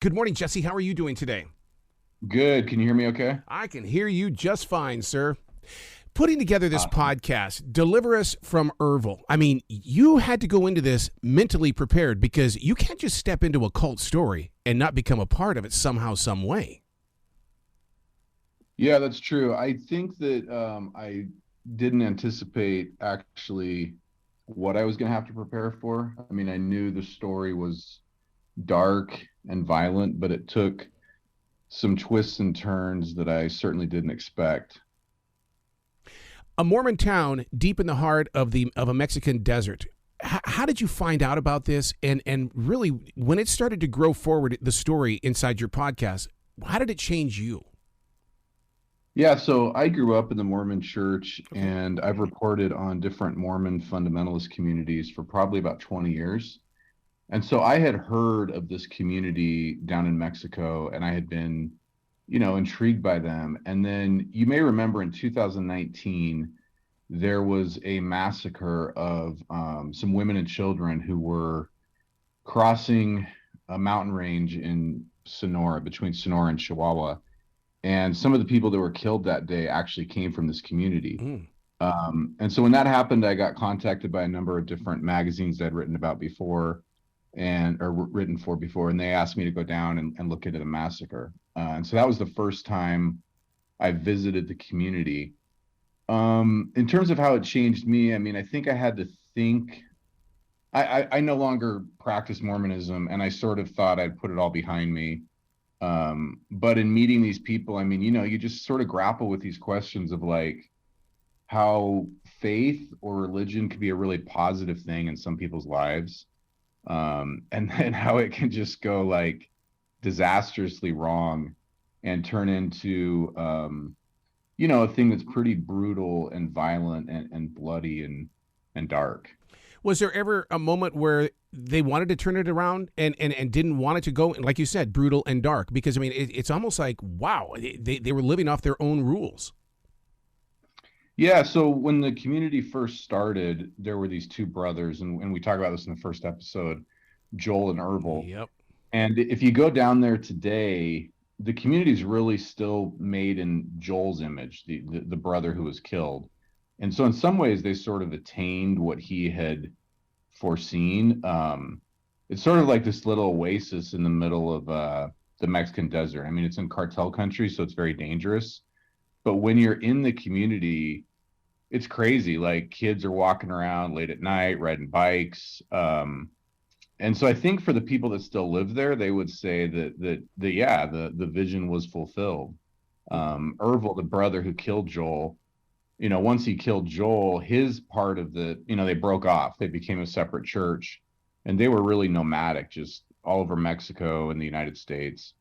Good morning, Jesse. How are you doing today? Good. Can you hear me okay? I can hear you just fine, sir. Putting together this Awesome. podcast, Deliver Us from Ervil. I mean, you had to go into this mentally prepared because you can't just step into a cult story and not become a part of it somehow, some way. Yeah, that's true. I think that I didn't anticipate actually what I was going to have to prepare for. I mean, I knew the story was dark and violent, but it took some twists and turns that I certainly didn't expect. A Mormon town deep in the heart of a Mexican desert. How did you find out about this? And really, when it started to grow forward, the story inside your podcast, how did it change you? Yeah, so I grew up in the Mormon church Okay. and I've reported on different Mormon fundamentalist communities for probably about 20 years. And so I had heard of this community down in Mexico and I had been, intrigued by them. And then you may remember in 2019, there was a massacre of some women and children who were crossing a mountain range in Sonora, between Sonora and Chihuahua. And some of the people that were killed that day actually came from this community. Mm. And so when that happened, I got contacted by a number of different magazines I'd written about before or written for before, and they asked me to go down and look into the massacre. And so that was the first time I visited the community. In terms of how it changed me, I mean, I think I had to think. I no longer practice Mormonism, and I sort of thought I'd put it all behind me. But in meeting these people, I mean, you just sort of grapple with these questions of like how faith or religion could be a really positive thing in some people's lives, and then how it can just go like disastrously wrong and turn into a thing that's pretty brutal and violent and bloody and dark. Was there ever a moment where they wanted to turn it around and didn't want it to go, like you said, brutal and dark? Because, I mean, it's almost like, wow, they were living off their own rules. Yeah, so when the community first started, there were these two brothers, and we talk about this in the first episode, Joel and Ervil. Yep. And if you go down there today, the community is really still made in Joel's image, the brother who was killed. And so in some ways they sort of attained what he had foreseen. It's sort of like this little oasis in the middle of the Mexican desert. I mean, it's in cartel country, so it's very dangerous. But when you're in the community, it's crazy. Like kids are walking around late at night, riding bikes. And so I think for the people that still live there, they would say that yeah, the vision was fulfilled. Ervil, the brother who killed Joel, once he killed Joel, his part of they broke off. They became a separate church, and they were really nomadic, just all over Mexico and the United States.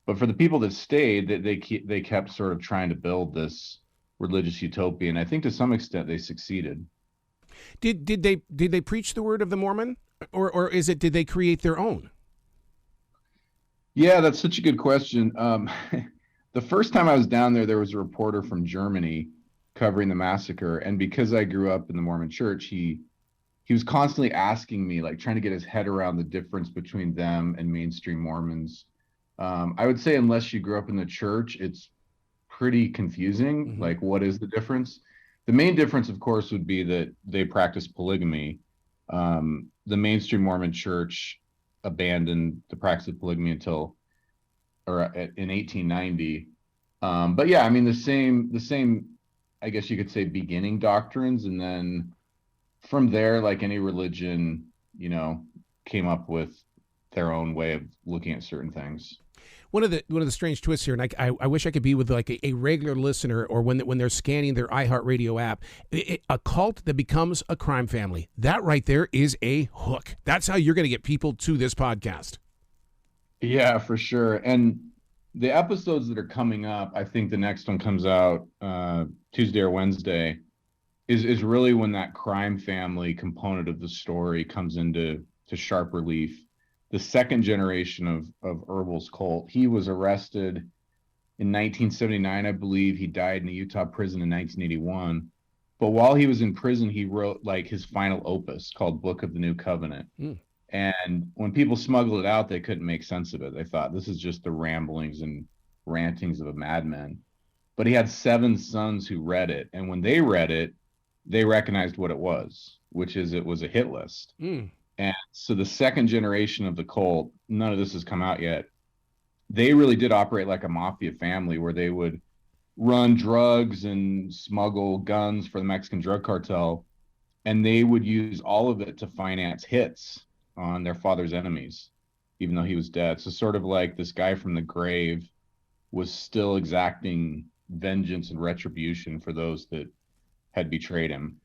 But for the people that stayed, they kept sort of trying to build this religious utopia, and I think to some extent they succeeded. Did they preach the word of the Mormon, or is it did they create their own? Yeah, that's such a good question. The first time I was down there, there was a reporter from Germany covering the massacre, and because I grew up in the Mormon Church, he was constantly asking me, like, trying to get his head around the difference between them and mainstream Mormons. I would say unless you grew up in the church, it's pretty confusing. Mm-hmm. Like, what is the difference? The main difference, of course, would be that they practice polygamy. The mainstream Mormon Church abandoned the practice of polygamy in 1890. But yeah, I mean the same, I guess you could say, beginning doctrines, and then from there, like any religion, came up with their own way of looking at certain things. One of the strange twists here, and I wish I could be with like a regular listener, or when they're scanning their iHeartRadio app, a cult that becomes a crime family. That right there is a hook. That's how you're going to get people to this podcast. Yeah, for sure. And the episodes that are coming up, I think the next one comes out Tuesday or Wednesday, is really when that crime family component of the story comes into sharp relief. The second generation of Ervil's cult, he was arrested in 1979, I believe. He died in a Utah prison in 1981. But while he was in prison, he wrote like his final opus called Book of the New Covenant. Mm. And when people smuggled it out, they couldn't make sense of it. They thought this is just the ramblings and rantings of a madman. But he had 7 sons who read it. And when they read it, they recognized what it was, which is it was a hit list. Mm. And so the second generation of the cult, none of this has come out yet. They really did operate like a mafia family where they would run drugs and smuggle guns for the Mexican drug cartel. And they would use all of it to finance hits on their father's enemies, even though he was dead. So, sort of like this guy from the grave was still exacting vengeance and retribution for those that had betrayed him.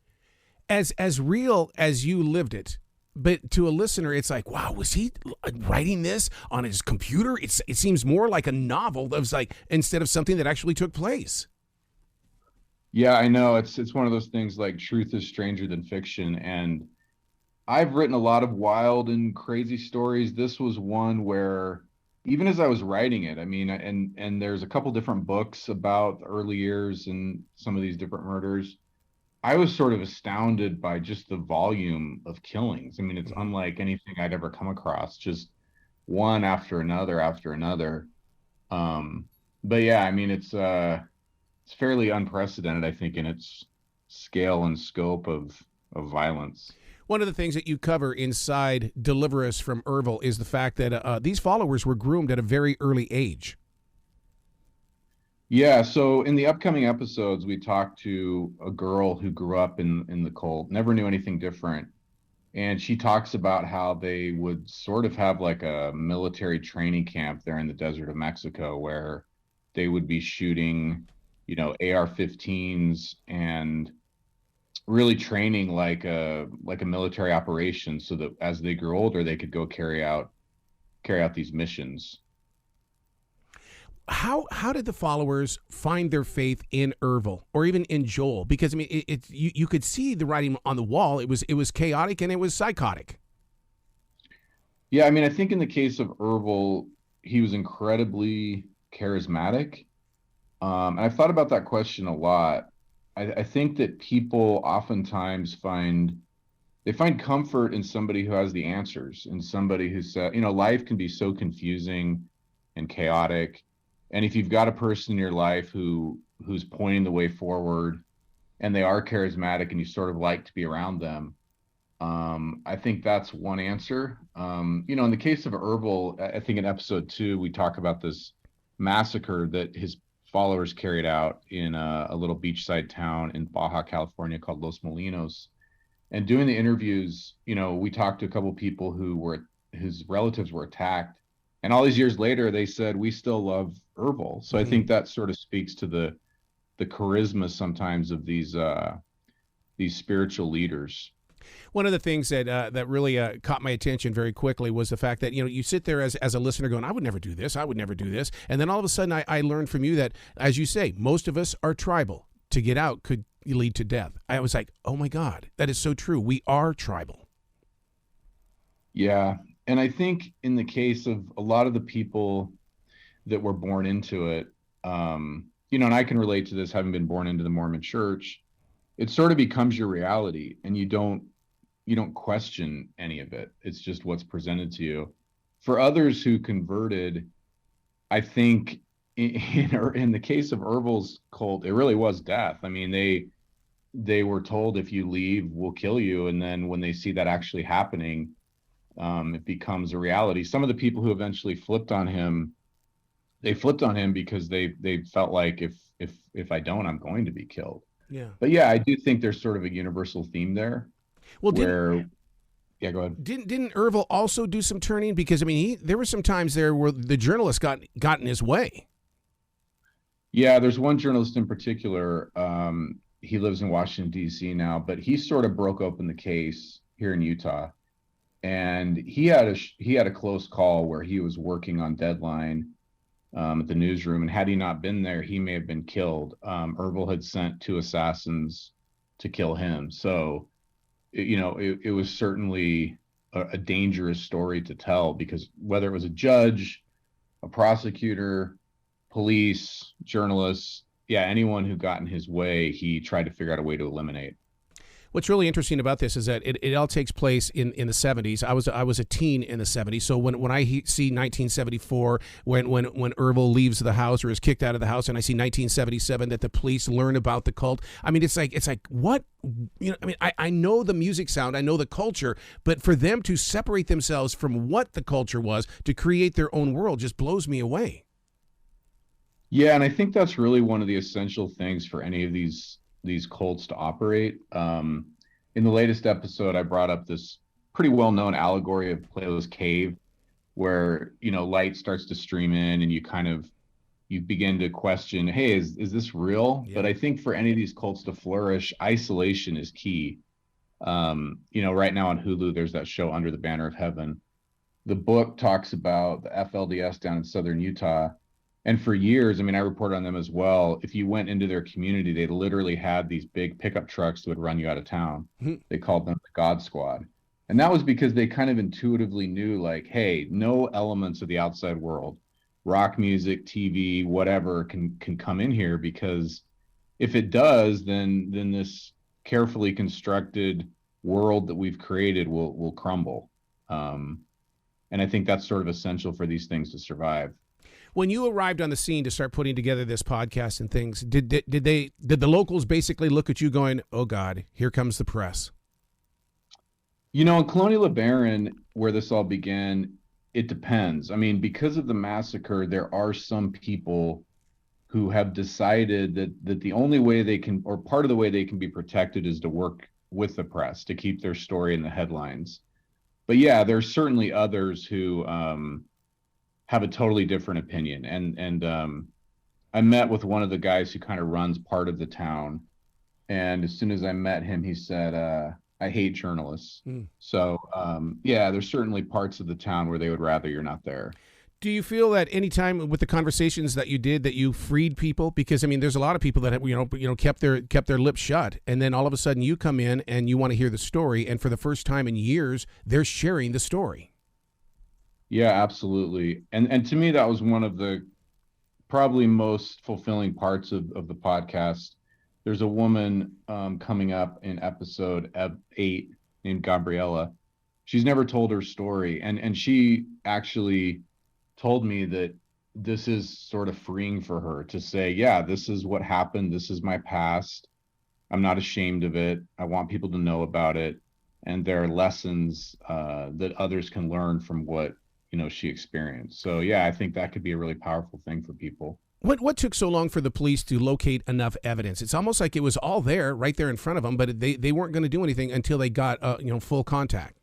As real as you lived it, but to a listener, it's like, wow, was he writing this on his computer? It seems more like a novel that was like instead of something that actually took place. Yeah, I know. It's one of those things like truth is stranger than fiction. And I've written a lot of wild and crazy stories. This was one where even as I was writing it, I mean, and there's a couple different books about the early years and some of these different murders. I was sort of astounded by just the volume of killings. I mean, it's Mm-hmm. unlike anything I'd ever come across, just one after another after another. Um, but yeah, I mean, it's fairly unprecedented, I think, in its scale and scope of violence. One of the things that you cover inside Deliver Us from Ervil is the fact that these followers were groomed at a very early age. Yeah, so in the upcoming episodes, we talked to a girl who grew up in the cult, never knew anything different. And she talks about how they would sort of have like a military training camp there in the desert of Mexico where they would be shooting, AR-15s and really training like a military operation so that as they grew older, they could go carry out these missions. How did the followers find their faith in Ervil or even in Joel? Because I mean, you could see the writing on the wall. It was chaotic and it was psychotic. Yeah, I mean, I think in the case of Ervil, he was incredibly charismatic. And I've thought about that question a lot. I think that people oftentimes find comfort in somebody who has the answers, in somebody who said, life can be so confusing and chaotic. And if you've got a person in your life who's pointing the way forward and they are charismatic and you sort of like to be around them, I think that's one answer. In the case of Erbil, I think in episode 2, we talk about this massacre that his followers carried out in a little beachside town in Baja California called Los Molinos. And doing the interviews, we talked to a couple of people whose relatives were attacked. And all these years later, they said, we still love Erbil. So I Mm-hmm. think that sort of speaks to the charisma sometimes of these spiritual leaders. One of the things that really caught my attention very quickly was the fact that you sit there as a listener going, I would never do this, I would never do this, and then all of a sudden I learned from you that, as you say, most of us are tribal. To get out could lead to death. I was like, oh my God, that is so true. We are tribal. Yeah. And I think in the case of a lot of the people that were born into it, and I can relate to this having been born into the Mormon church, it sort of becomes your reality and you don't question any of it. It's just what's presented to you. For others who converted, I think in the case of Erbil's cult, it really was death. I mean, they were told if you leave, we'll kill you. And then when they see that actually happening, it becomes a reality. Some of the people who eventually flipped on him, they flipped on him because they felt like if I don't, I'm going to be killed. Yeah. But yeah, I do think there's sort of a universal theme there Well, didn't where, yeah, go ahead. didn't Ervil also do some turning? Because I mean, there were some times there where the journalist got in his way. Yeah, there's one journalist in particular. He lives in Washington, D.C. now, but he sort of broke open the case here in Utah. And he had a close call where he was working on deadline at the newsroom. And had he not been there, he may have been killed. Erbil had sent 2 assassins to kill him. So, it was certainly a dangerous story to tell because whether it was a judge, a prosecutor, police, journalists, yeah, anyone who got in his way, he tried to figure out a way to eliminate. What's really interesting about this is that it all takes place in the 70s. I was a teen in the 70s. So when I see 1974, when Ervil leaves the house or is kicked out of the house, and I see 1977 that the police learn about the cult. I mean, it's like what, you know, I mean, I know the music sound, I know the culture, but for them to separate themselves from what the culture was to create their own world just blows me away. Yeah, and I think that's really one of the essential things for any of these cults to operate. In the latest episode, I brought up this pretty well-known allegory of Plato's cave, where light starts to stream in, and you begin to question, hey, is this real? Yeah. But I think for any of these cults to flourish, isolation is key. Right now on Hulu, there's that show Under the Banner of Heaven. The book talks about the FLDS down in southern Utah. And for years, I mean, I reported on them as well. If you went into their community, they literally had these big pickup trucks that would run you out of town. They called them the God Squad. And that was because they kind of intuitively knew, like, hey, no elements of the outside world, rock music, TV, whatever, can come in here, because if it does, then this carefully constructed world that we've created will crumble. And I think that's sort of essential for these things to survive. When you arrived on the scene to start putting together this podcast and things, did the locals basically look at you going, "Oh God, here comes the press"? In Colonial LeBaron, where this all began, it depends. I mean, because of the massacre, there are some people who have decided that the only way they can, or part of the way they can be protected, is to work with the press to keep their story in the headlines. But yeah, there's certainly others who have a totally different opinion. And I met with one of the guys who kind of runs part of the town. And as soon as I met him, he said, I hate journalists. So yeah, there's certainly parts of the town where they would rather you're not there. Do you feel that any time with the conversations that you did that you freed people? Because I mean, there's a lot of people that have, kept their lips shut, and then all of a sudden you come in and you want to hear the story, and for the first time in years, they're sharing the story. Yeah, absolutely. And to me, that was one of the probably most fulfilling parts of the podcast. There's a woman coming up in episode 8 named Gabriella. She's never told her story. And she actually told me that this is sort of freeing for her to say, yeah, this is what happened. This is my past. I'm not ashamed of it. I want people to know about it. And there are lessons that others can learn from what she experienced. So yeah, I think that could be a really powerful thing for people. What took so long for the police to locate enough evidence? It's almost like it was all there, right there in front of them, but they weren't going to do anything until they got full contact.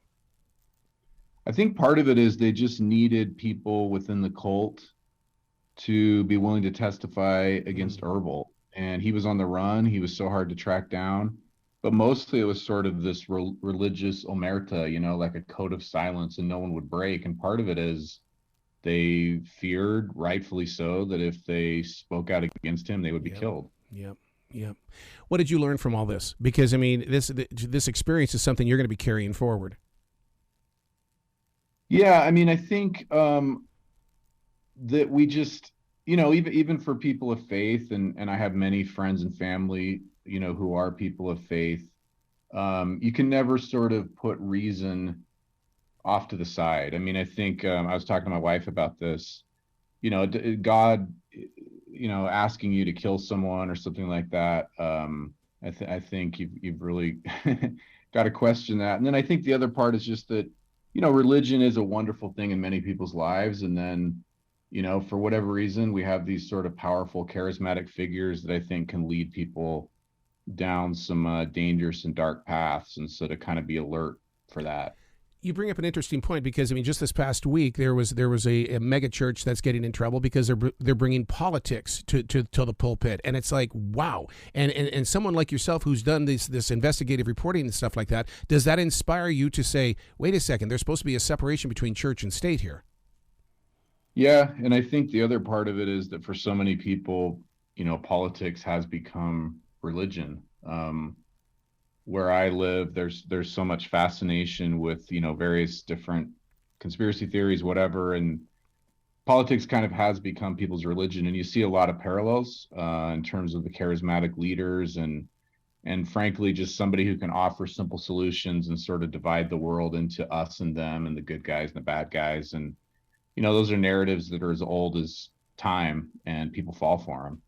I think part of it is they just needed people within the cult to be willing to testify against Ervil, and he was on the run. He was so hard to track down. But mostly it was sort of this religious omerta, like a code of silence, and no one would break. And part of it is they feared, rightfully so, that if they spoke out against him, they would be killed. Yep. What did you learn from all this? Because, I mean, this experience is something you're going to be carrying forward. Yeah, I mean, I think that we just, even for people of faith, and I have many friends and family who are people of faith, you can never sort of put reason off to the side. I mean, I think I was talking to my wife about this, God, asking you to kill someone or something like that. I think you've really got to question that. And then I think the other part is just that, religion is a wonderful thing in many people's lives. And then, for whatever reason, we have these sort of powerful, charismatic figures that I think can lead people down some dangerous and dark paths, and so to kind of be alert for that. You bring up an interesting point, because I mean, just this past week there was a mega church that's getting in trouble because they're bringing politics to the pulpit, and it's like, wow. And someone like yourself who's done this investigative reporting and stuff like that, does that inspire you to say, wait a second, there's supposed to be a separation between church and state here? Yeah, and I think the other part of it is that for so many people, politics has become religion. Where I live, there's so much fascination with various different conspiracy theories, whatever, and politics kind of has become people's religion. And you see a lot of parallels in terms of the charismatic leaders and and frankly, just somebody who can offer simple solutions and sort of divide the world into us and them and the good guys and the bad guys. And, those are narratives that are as old as time, and people fall for them.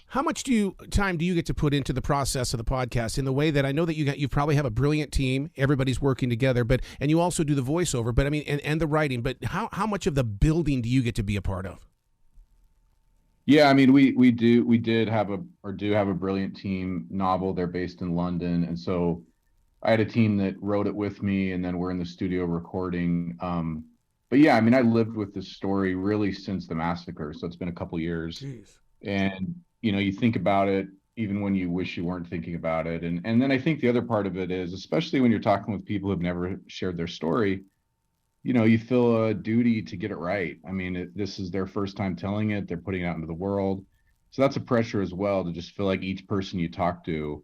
How much time do you get to put into the process of the podcast in the way that I know that you probably have a brilliant team, everybody's working together, and you also do the voiceover, but I mean, and the writing, but how much of the building do you get to be a part of? Yeah, I mean, we did have or do have a brilliant team novel. They're based in London, and so I had a team that wrote it with me, and then we're in the studio recording. But yeah, I mean, I lived with this story really since the massacre, so it's been a couple years. Jeez. And you think about it even when you wish you weren't thinking about it. And then I think the other part of it is, especially when you're talking with people who've never shared their story, you feel a duty to get it right. I mean, this is their first time telling it. They're putting it out into the world. So that's a pressure as well, to just feel like each person you talk to,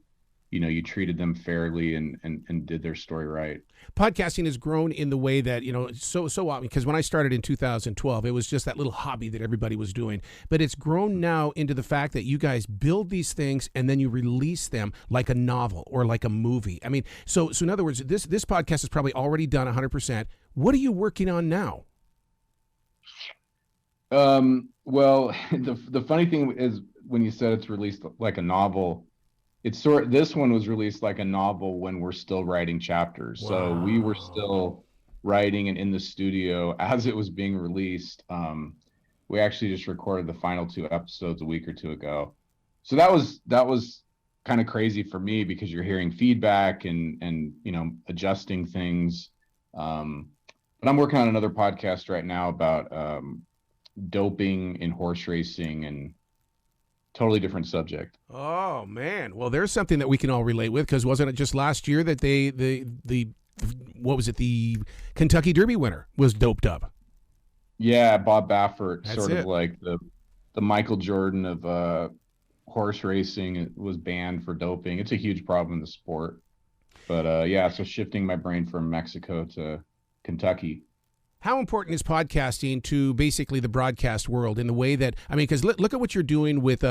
you treated them fairly and did their story right. Podcasting has grown in the way that, so often, because when I started in 2012, it was just that little hobby that everybody was doing. But it's grown now into the fact that you guys build these things and then you release them like a novel or like a movie. I mean, so in other words, this podcast is probably already done 100%. What are you working on now? Well, the funny thing is, when you said it's released like a novel, this one was released like a novel when we're still writing chapters. Wow. So we were still writing and in the studio as it was being released. We actually just recorded the final 2 episodes a week or 2 ago. So that was kind of crazy for me, because you're hearing feedback and adjusting things. But I'm working on another podcast right now about doping in horse racing, and totally different subject. Oh man. Well, there's something that we can all relate with, because wasn't it just last year that the what was it? The Kentucky Derby winner was doped up. Yeah, Bob Baffert, That's sort it. of like the Michael Jordan of horse racing. It was banned for doping. It's a huge problem in the sport. But yeah, so shifting my brain from Mexico to Kentucky. How important is podcasting to basically the broadcast world in the way that, I mean, because look at what you're doing with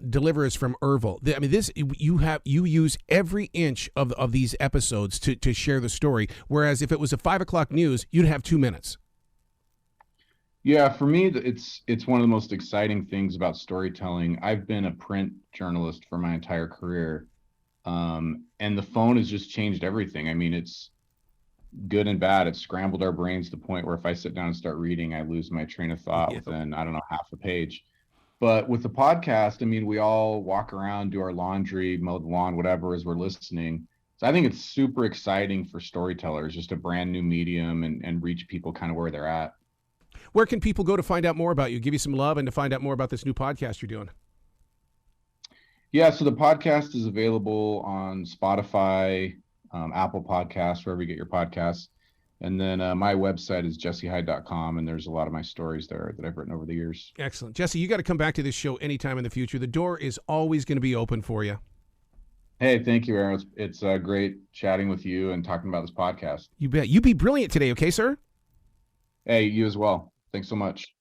Deliverers from Ervil. I mean, you use every inch of these episodes to share the story. Whereas if it was a 5 o'clock news, you'd have 2 minutes. Yeah, for me, it's one of the most exciting things about storytelling. I've been a print journalist for my entire career, and the phone has just changed everything. I mean, it's good and bad. It's scrambled our brains to the point where if I sit down and start reading, I lose my train of thought within, I don't know, half a page. But with the podcast, I mean, we all walk around, do our laundry, mow the lawn, whatever, as we're listening. So I think it's super exciting for storytellers, just a brand new medium, and reach people kind of where they're at. Where can people go to find out more about you, give you some love, and to find out more about this new podcast you're doing? Yeah, so the podcast is available on Spotify, Apple Podcasts, wherever you get your podcasts. And then my website is jessehyde.com, and there's a lot of my stories there that I've written over the years. Excellent. Jesse, you got to come back to this show anytime in the future. The door is always going to be open for you. Hey, thank you, Aaron. It's great chatting with you and talking about this podcast. You bet. You be brilliant today, okay, sir? Hey, you as well. Thanks so much.